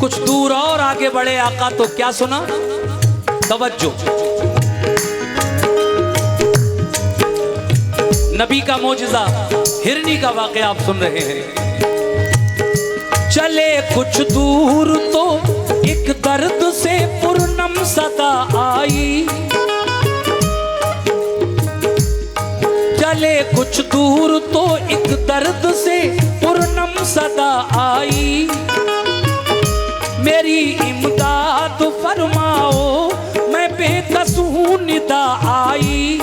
कुछ दूर और आगे बढ़े आका तो क्या सुना? तवज्जो, नबी का मोजिजा हिरनी का वाकया आप सुन रहे हैं। चले कुछ दूर तो एक दर्द से पूर्णम सदा आई, चले कुछ दूर तो एक दर्द से पूर्णम सदा आई, मेरी इमदाद फरमाओ मैं बेकसूं निदा आई।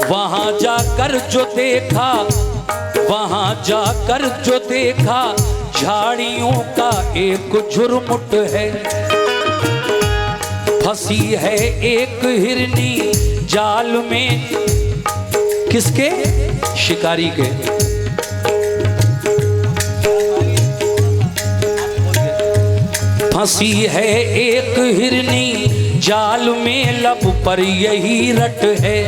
वहां जाकर जो देखा, वहां जाकर जो देखा, झाड़ियों का एक झुरमुट है, फंसी है एक हिरनी जाल में। किसके? शिकारी के। फंसी है एक हिरनी जाल में, लब पर यही रट है।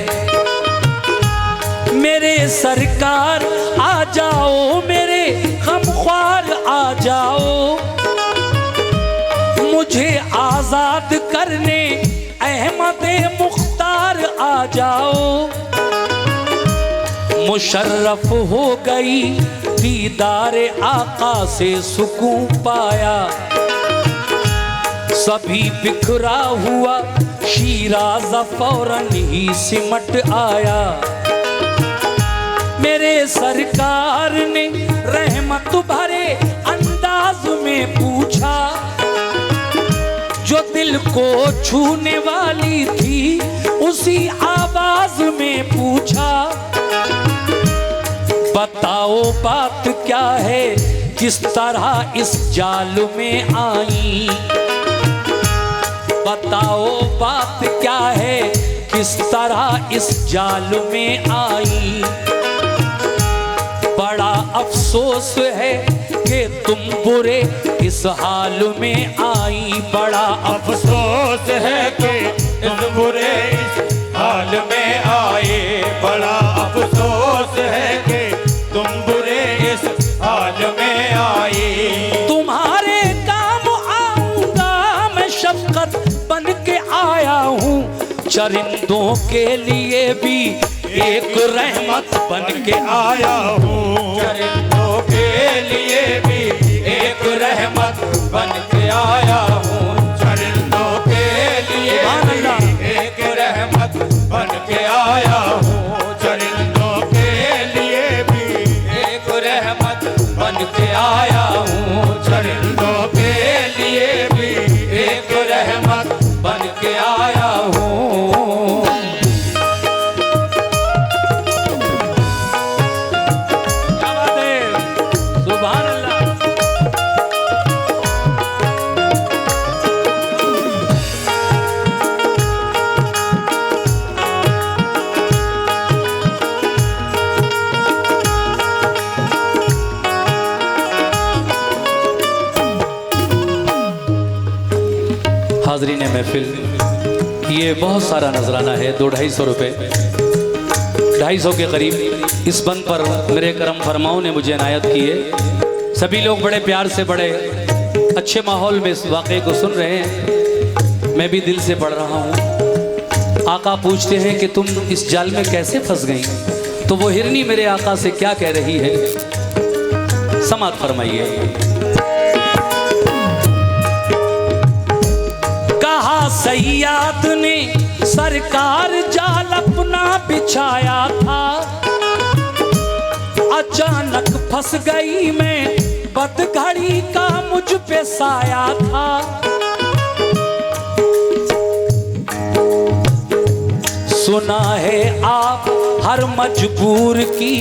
मेरे सरकार आ जाओ, मेरे गमख्वार आ जाओ, मुझे आजाद करने अहमदे मुख्तार आ जाओ। मुशर्रफ हो गई दीदारे आका से सुकून पाया, सभी बिखरा हुआ शीराज़ फौरन ही सिमट आया। मेरे सरकार ने रहमत भरे अंदाज में पूछा, जो दिल को छूने वाली थी उसी आवाज में पूछा, बताओ बात क्या है, किस तरह इस जाल में आई। बताओ बात क्या है, किस तरह इस जाल में आई। बड़ा अफसोस है कि तुम बुरे इस हाल में आई, बड़ा अफसोस है कि तुम बुरे इस हाल में आए, बड़ा अफसोस है कि तुम बुरे इस हाल में आए। तुम्हारे काम आऊंगा मैं, शफकत बन के आया हूँ, चरिंदों के लिए भी एक रहमत बन के आया हूँ। चरिंदों के लिए भी एक रहमत बन के आया हूँ, चरिंदों के लिए भी एक रहमत बन के आया हूँ, चरिंदों के लिए भी एक रहमत बन के आया हूँ, चरिंदों के लिए भी एक रहमत बन के आया हूँ। हाज़रीन महफिल, ये बहुत सारा नजराना है, 200-250 रुपये, 250 के करीब इस बंद पर मेरे करम फरमाओं ने मुझे इनायत की है। सभी लोग बड़े प्यार से, बड़े अच्छे माहौल में इस वाक़े को सुन रहे हैं, मैं भी दिल से पढ़ रहा हूँ। आका पूछते हैं कि तुम इस जाल में कैसे फंस गई, तो वो हिरनी मेरे आका से क्या कह रही है, समात फरमाइए। सैयाद ने सरकार जाल अपना बिछाया था, अचानक फंस गई मैं, बदघड़ी का मुझ पे साया था। सुना है आप हर मजबूर की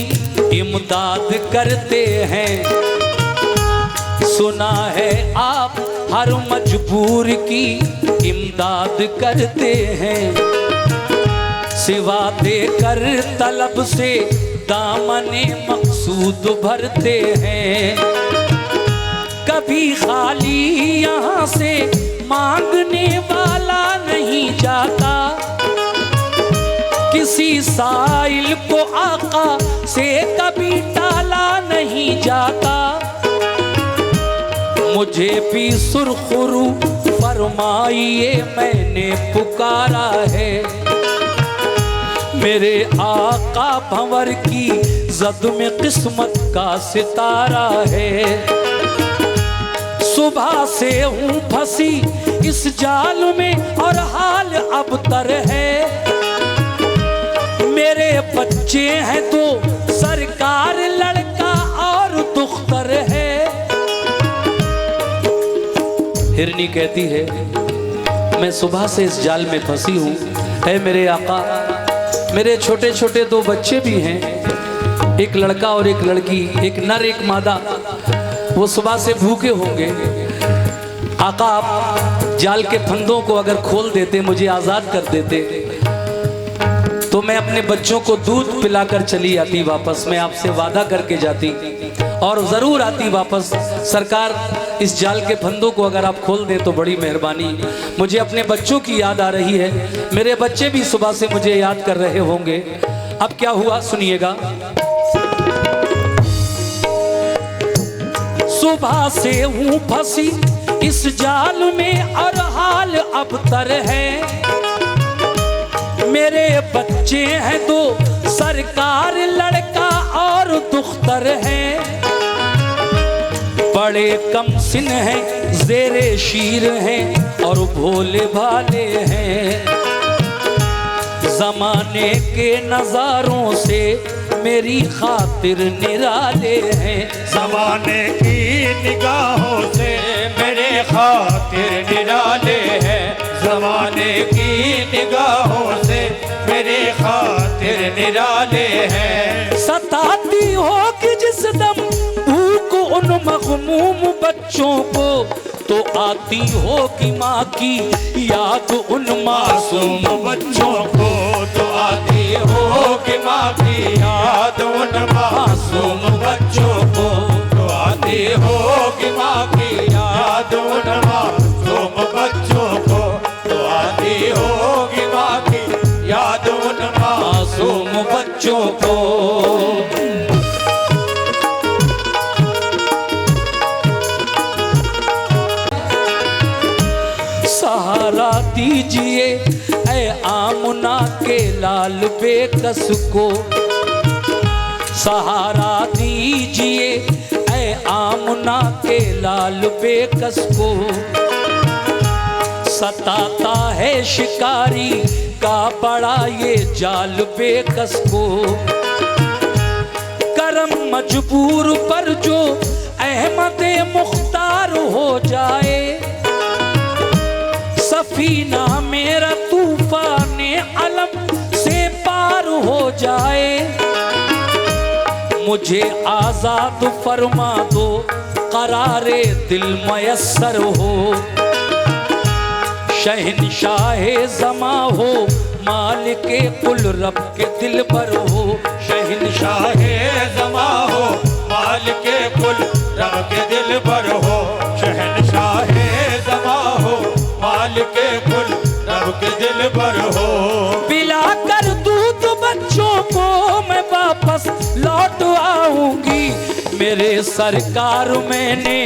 इमदाद करते हैं, सुना है आप हर मजबूर की इमदाद करते हैं, सिवा देकर तलब से दामने मकसूद भरते हैं। कभी खाली यहाँ से मांगने वाला नहीं जाता, किसी साइल को आका से कभी टाला नहीं जाता। मुझे भी सुरखुरू फरमाइए मैंने पुकारा है। मेरे आका भंवर की जद में किस्मत का सितारा है। सुबह से हूँ फंसी इस जाल में और हाल अब तर है। मेरे बच्चे हैं तो सरकार लड़का और दुख्तर है। हिरनी कहती है मैं सुबह से इस जाल में फंसी हूँ, है मेरे आका। मेरे छोटे छोटे दो बच्चे भी हैं, एक लड़का और एक लड़की, एक नर एक मादा। वो सुबह से भूखे होंगे। आका आप जाल के फंदों को अगर खोल देते, मुझे आज़ाद कर देते, तो मैं अपने बच्चों को दूध पिलाकर चली आती वापस। मैं आपसे वादा करके जाती और ज़रूर आती वापस। सरकार इस जाल के फंदों को अगर आप खोल दें तो बड़ी मेहरबानी। मुझे अपने बच्चों की याद आ रही है, मेरे बच्चे भी सुबह से मुझे याद कर रहे होंगे। अब क्या हुआ सुनिएगा। सुबह से हूँ फंसी इस जाल में और हाल अब तर है। मेरे बच्चे हैं तो सरकार लड़का और दुख्तर है। बड़े कम सिन हैं, ज़ेरे शीर हैं और भोले भाले हैं। ज़माने के नज़ारों से मेरी खातिर निराले हैं। ज़माने की निगाहों से मेरे खातिर निराले हैं। ज़माने की निगाहों से मेरे खातिर निराले हैं। सताती होगी जिस दम भूख उन मग़मूम बच्चों को, तो आती होगी माँ की याद उन मासूम बच्चों को। तो आती होगी माँ की याद उन मासूम बच्चों को। तो आती होगी माँ की याद उन मासूम बच्चों को। तो आती होगी माँ की याद उन मासूम बच्चों को। सहारा दीजिए ऐ आमुना के लाल बेकस को। सहारा दीजिए ऐ आमुना के लाल बेकस को। सताता है शिकारी का बड़ा ये जाल बेकस को। करम मजबूर पर जो अहमद मुख्तार हो जाए, सफीना मेरा तूफाने अलम से पार हो जाए। मुझे आजाद फरमा दो, करारे दिल मयस्सर हो। शहनशाहे ज़मा हो, मालिके कुल रब के दिल पर हो। शहनशाहे ज़मा हो, मालिके कुल रब के दिल पर हो। शहनशाहे ज़मा हो, मालिके कुल रब के दिल पर हो। पिला कर दूध बच्चों को मैं वापस लौट आऊंगी। मेरे सरकार मैंने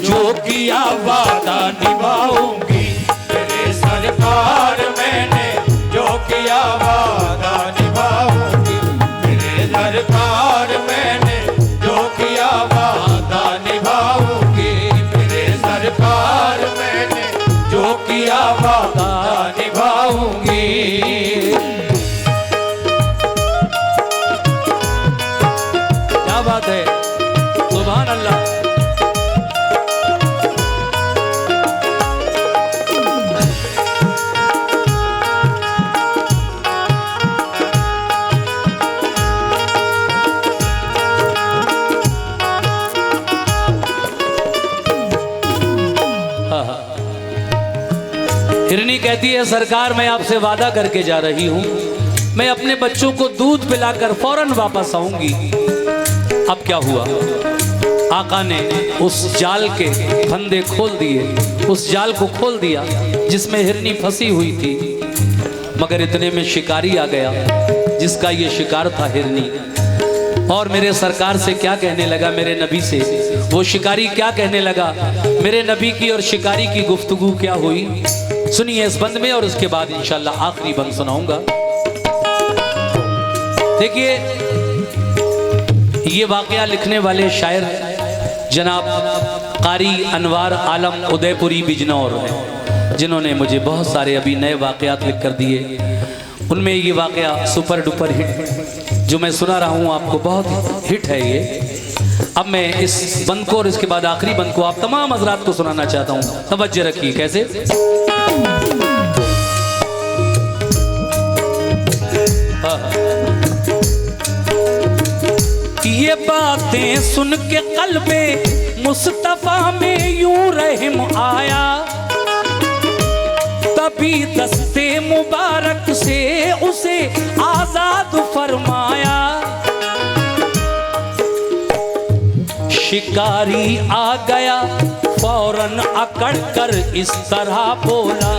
जो किया वादा निभाऊंगी। मेरे सरकार मैंने जो किया वादा निभाऊंगी। मेरे सरकार मैंने जो किया वादा निभाऊंगी। मेरे सरकार मैंने जो किया वादा निभाऊंगी। क्या बात है, सुभान अल्लाह। हिरनी कहती है सरकार मैं आपसे वादा करके जा रही हूँ, मैं अपने बच्चों को दूध पिलाकर फौरन वापस आऊंगी। अब क्या हुआ, आका ने उस जाल के फंदे खोल दिए, उस जाल को खोल दिया जिसमें हिरनी फंसी हुई थी। मगर इतने में शिकारी आ गया जिसका ये शिकार था हिरनी, और मेरे सरकार से क्या कहने लगा, मेरे नबी से वो शिकारी क्या कहने लगा, मेरे नबी की और शिकारी की गुफ्तगू क्या हुई, सुनिए इस बंद में और उसके बाद इंशाल्लाह आखिरी बंद सुनाऊंगा। देखिए ये वाकया लिखने वाले शायर जनाब कारी अनवार आलम उदयपुरी बिजनौर हैं, जिन्होंने मुझे बहुत सारे अभी नए वाकयात लिख कर दिए। उनमें ये वाकया सुपर डुपर हिट जो मैं सुना रहा हूँ आपको, बहुत हिट है ये। अब मैं इस बंद को और इसके बाद आखिरी बंद को आप तमाम हजरात को सुनाना चाहता हूँ, तवज्जो रखिए। कैसे? ये बातें सुन के कल्बे मुस्तफा में यूं रहम आया, तभी दस्ते मुबारक से उसे आजाद फरमाया। शिकारी आ गया फौरन अकड़ कर इस तरह बोला,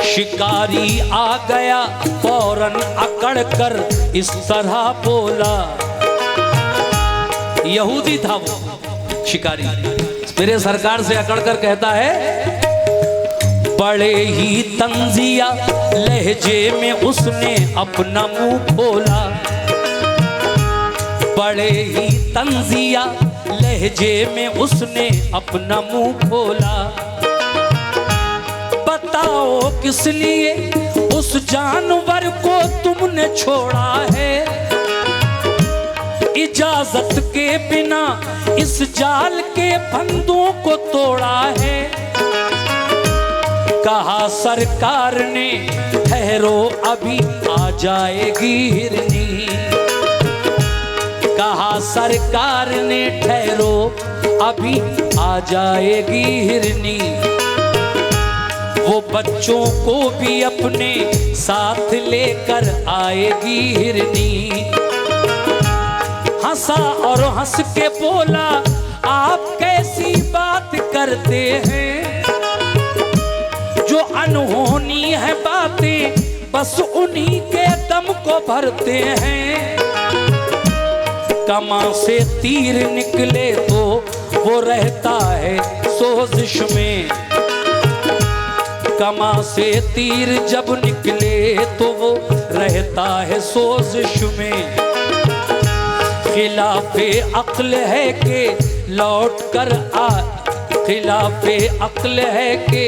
शिकारी आ गया फौरन अकड़ कर इस तरह बोला। यहूदी था वो शिकारी, मेरे सरकार से अकड़ कर कहता है, बड़े ही तंजिया लहजे में उसने अपना मुंह खोला, बड़े ही तंजिया लहजे में उसने अपना मुंह खोला। बताओ किस लिए उस जानवर को तुमने छोड़ा है, इजाजत के बिना इस जाल के फंदों को तोड़ा है। कहा सरकार ने ठहरो अभी आ जाएगी हिरनी, कहा सरकार ने ठहरो अभी आ जाएगी हिरनी। वो बच्चों को भी अपने साथ लेकर आएगी हिरनी। हंसा और हंस के बोला, आप कैसी बात करते हैं, जो अनहोनी है बातें बस उन्हीं के दम को भरते हैं। कमा से तीर निकले तो वो रहता है सोजिश में, कमा से तीर जब निकले तो वो रहता है सोजिश में। खिलाफे अक्ल है कि लौट कर आ, खिलाफे अक्ल है कि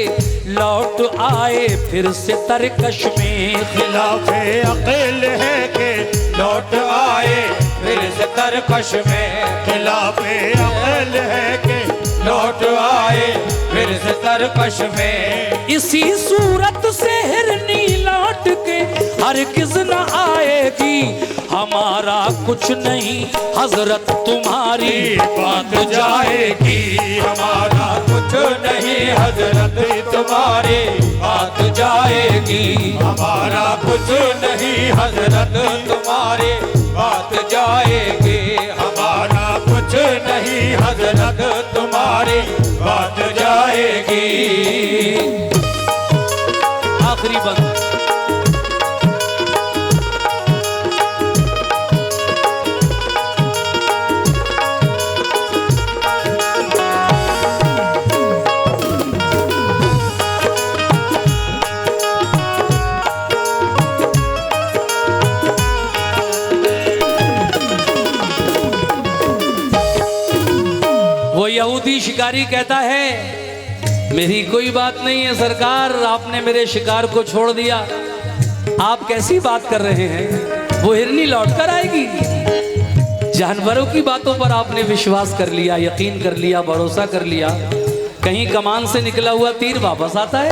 लौट आए फिर से तरकश में। खिलाफे अक्ल है कि लौट आए फिर से तरकश में। खिलाफे अक्ल है कि लौट आए फिर से तरकश में। इसी सूरत से हिरनी लौट के हरगिज़ न आएगी, हमारा कुछ नहीं हजरत तुम्हारी बात जाएगी। हमारा कुछ नहीं हजरत तुम्हारी बात जाएगी। हमारा कुछ नहीं हजरत तुम्हारी बात जाएगी। हमारा कुछ नहीं हजरत तुम्हारी बात जाएगी। आखिरी बंद। वो यहूदी शिकारी कहता है, मेरी कोई बात नहीं है सरकार, आपने मेरे शिकार को छोड़ दिया। आप कैसी बात कर रहे हैं, वो हिरनी लौट कर आएगी। जानवरों की बातों पर आपने विश्वास कर लिया, यकीन कर लिया, भरोसा कर लिया। कहीं कमान से निकला हुआ तीर वापस आता है?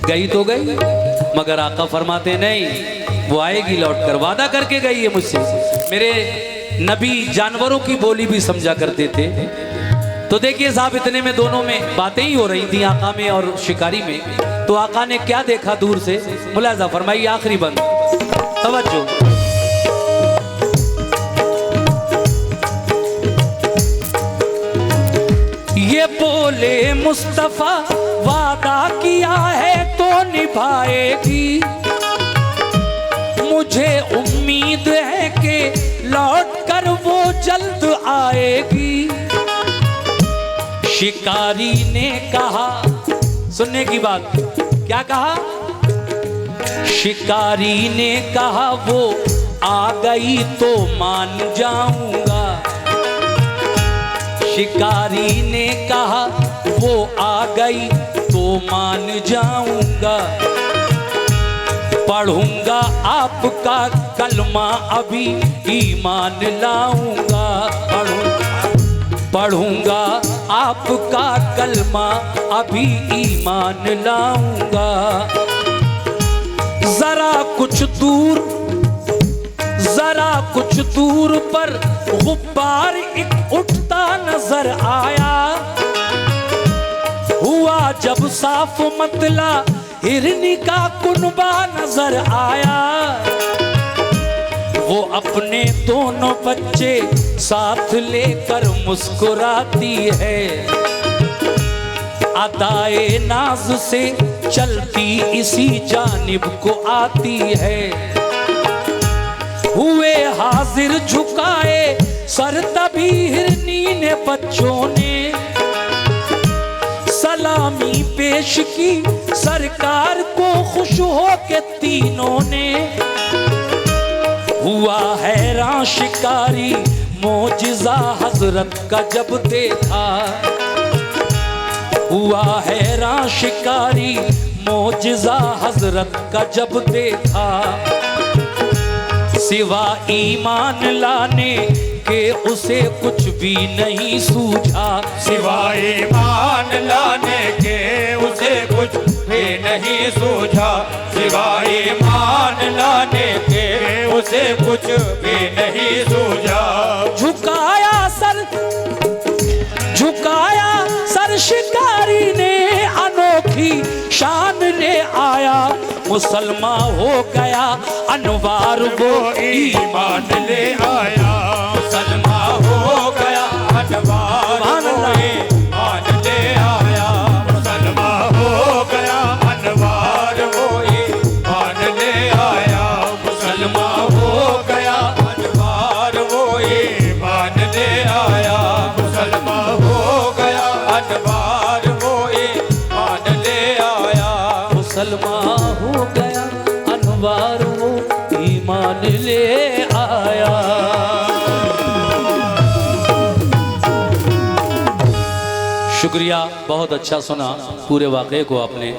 गई तो गई, मगर आका फरमाते नहीं, वो आएगी लौट कर। वादा करके गई है मुझसे। मेरे नबी जानवरों की बोली भी समझा करते थे। तो देखिए साहब, इतने में दोनों में बातें ही हो रही थी, आका में और शिकारी में। तो आका ने क्या देखा दूर से, मुलाजा फरमाइए। आखिरी बंद, तवज्जो। ये बोले मुस्तफा वादा किया है तो निभाएगी, मुझे उम्मीद है कि लौट कर वो जल्द आएगी। शिकारी ने कहा, सुनने की बात, क्या कहा? शिकारी ने कहा वो आ गई तो मान जाऊंगा। शिकारी ने कहा वो आ गई तो मान जाऊंगा। पढ़ूंगा आपका कलमा अभी ईमान लाऊंगा। पढ़ूंगा आपका कलमा अभी ईमान लाऊंगा। जरा कुछ दूर पर गुब्बार एक उठता नजर आया। हुआ जब साफ मतला हिरनी का कुनबा नजर आया। वो अपने दोनों बच्चे साथ लेकर मुस्कुराती है। अदाए नाज से चलती इसी जानिब को आती है। हुए हाजिर झुकाए सर तभी हिरनी ने बच्चों ने सलामी पेश की सरकार को खुश हो के तीनों ने। हुआ हैरान शिकारी मोजिज़ा हजरत का जब देखा। हुआ हैरान शिकारी मोजिज़ा हजरत का जब देखा। सिवा ईमान लाने के उसे कुछ भी नहीं सूझा। सिवा ईमान लाने के उसे कुछ भी नहीं सूझा। सिवा ईमान लाने के उसे कुछ भी नहीं सूझा। झुकाया सर शिकारी ने अनोखी शान ले आया। मुसलमान हो गया अनवार वो ईमान ले आया। मुसलमान हो गया अनवार वो ईमान ले आया। मुसलमान हो गया अनवार वो ईमान ले आया। मुसलमान हो गया अनवार वो ईमान ले आया। मुसलमान हो गया अनवार वो ईमान ले आया। मुसलमान हो गया अनवार वो ईमान ले आया। शुक्रिया, बहुत अच्छा सुना पूरे वाक़े को आपने।